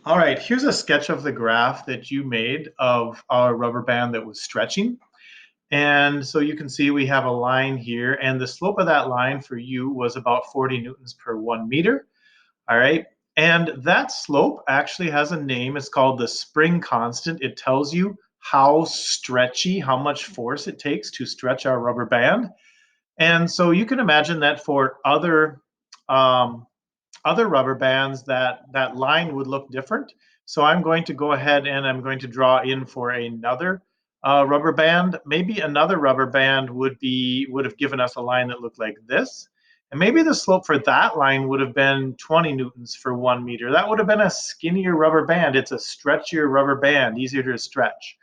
All right, here's a sketch of the graph that you made of our rubber band that was stretching. And so you can see we have a line here, and the slope of that line for you was about 40 newtons per 1 meter. All right. And that slope actually has a name. It's called the spring constant. It tells you how stretchy, how much force it takes to stretch our rubber band. And so you can imagine that for um, other rubber bands, that line would look different. So I'm going to go ahead and I'm going to draw in for another rubber band. Maybe another rubber band would have given us a line that looked like this. And maybe the slope for that line would have been 20 newtons for 1 meter. That would have been a skinnier rubber band. It's a stretchier rubber band, easier to stretch.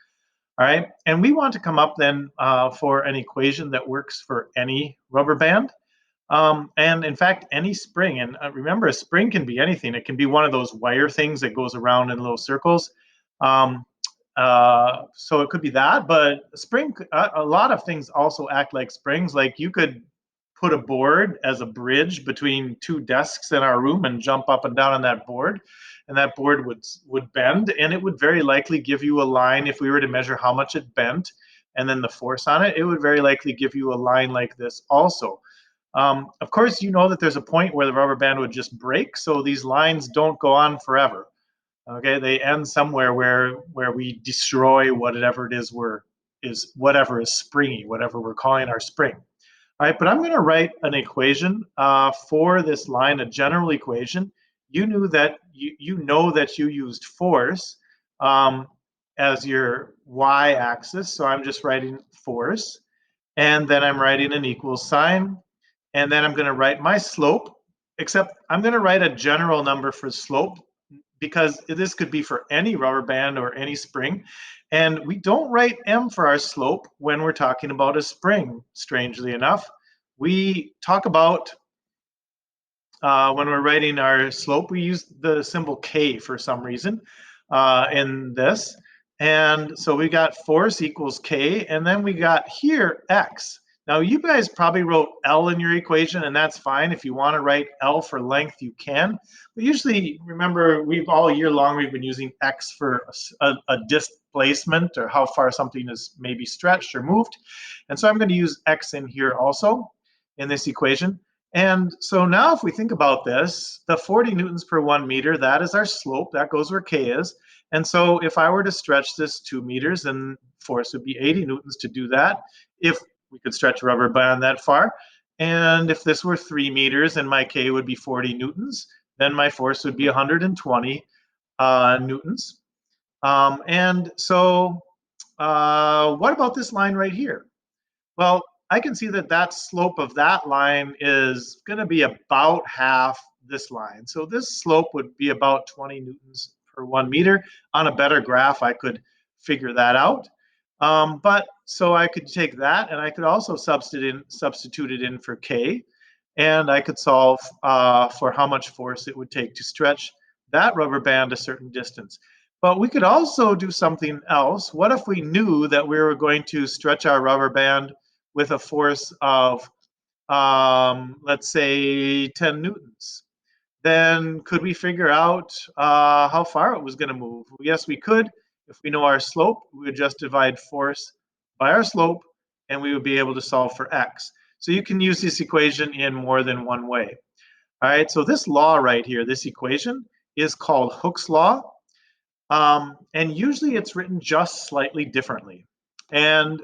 All right. And we want to come up then for an equation that works for any rubber band. And in fact, any spring, and remember, a spring can be anything. It can be one of those wire things that goes around in little circles. Um, so it could be that, but spring, a lot of things also act like springs. Like you could put a board as a bridge between two desks in our room and jump up and down on that board, and that board would bend, and it would very likely give you a line. If we were to measure how much it bent and then the force on it, it would very likely give you a line like this also. Of course, you know that there's a point where the rubber band would just break, so these lines don't go on forever. Okay, they end somewhere where we destroy whatever it is whatever is springy, whatever we're calling our spring. All right, but I'm going to write an equation for this line, a general equation. You knew that you know that you used force as your y-axis, so I'm just writing force, and then I'm writing an equal sign, and then I'm going to write my slope, except I'm going to write a general number for slope because this could be for any rubber band or any spring. And we don't write M for our slope when we're talking about a spring, strangely enough. We talk about, when we're writing our slope, we use the symbol K for some reason in this. And so we got force equals K, and then we got here X. Now you guys probably wrote L in your equation, and that's fine. If you want to write L for length, you can. But usually, remember, we've all year long, we've been using X for a displacement or how far something is maybe stretched or moved. And so I'm going to use X in here also in this equation. And so now if we think about this, the 40 newtons per 1 meter, that is our slope. That goes where K is. And so if I were to stretch this 2 meters, then force would be 80 newtons to do that, if we could stretch a rubber band that far. And if this were 3 meters and my K would be 40 newtons, then my force would be 120 newtons. And so what about this line right here? Well, I can see that that slope of that line is going to be about half this line. So this slope would be about 20 newtons per 1 meter. On a better graph, I could figure that out. But so I could take that and I could also substitute it in for K, and I could solve for how much force it would take to stretch that rubber band a certain distance. But we could also do something else. What if we knew that we were going to stretch our rubber band with a force of, let's say, 10 newtons? Then could we figure out how far it was going to move? Yes, we could. If we know our slope, we would just divide force by our slope, and we would be able to solve for x. So you can use this equation in more than one way. All right, so this law right here, this equation, is called Hooke's law. And usually it's written just slightly differently. And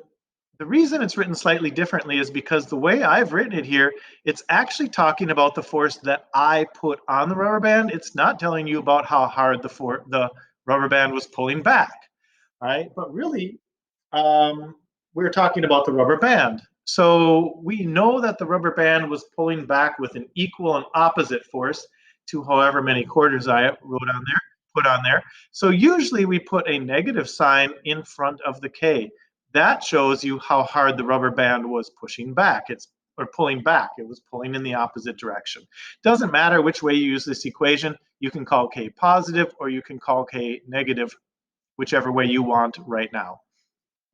the reason it's written slightly differently is because the way I've written it here, it's actually talking about the force that I put on the rubber band. It's not telling you about how hard the rubber band was pulling back, right? But really, we're talking about the rubber band. So we know that the rubber band was pulling back with an equal and opposite force to however many quarters I put on there. So usually we put a negative sign in front of the K. That shows you how hard the rubber band was pushing back. Or pulling back. It was pulling in the opposite direction. Doesn't matter which way you use this equation. You can call K positive or you can call K negative, whichever way you want right now.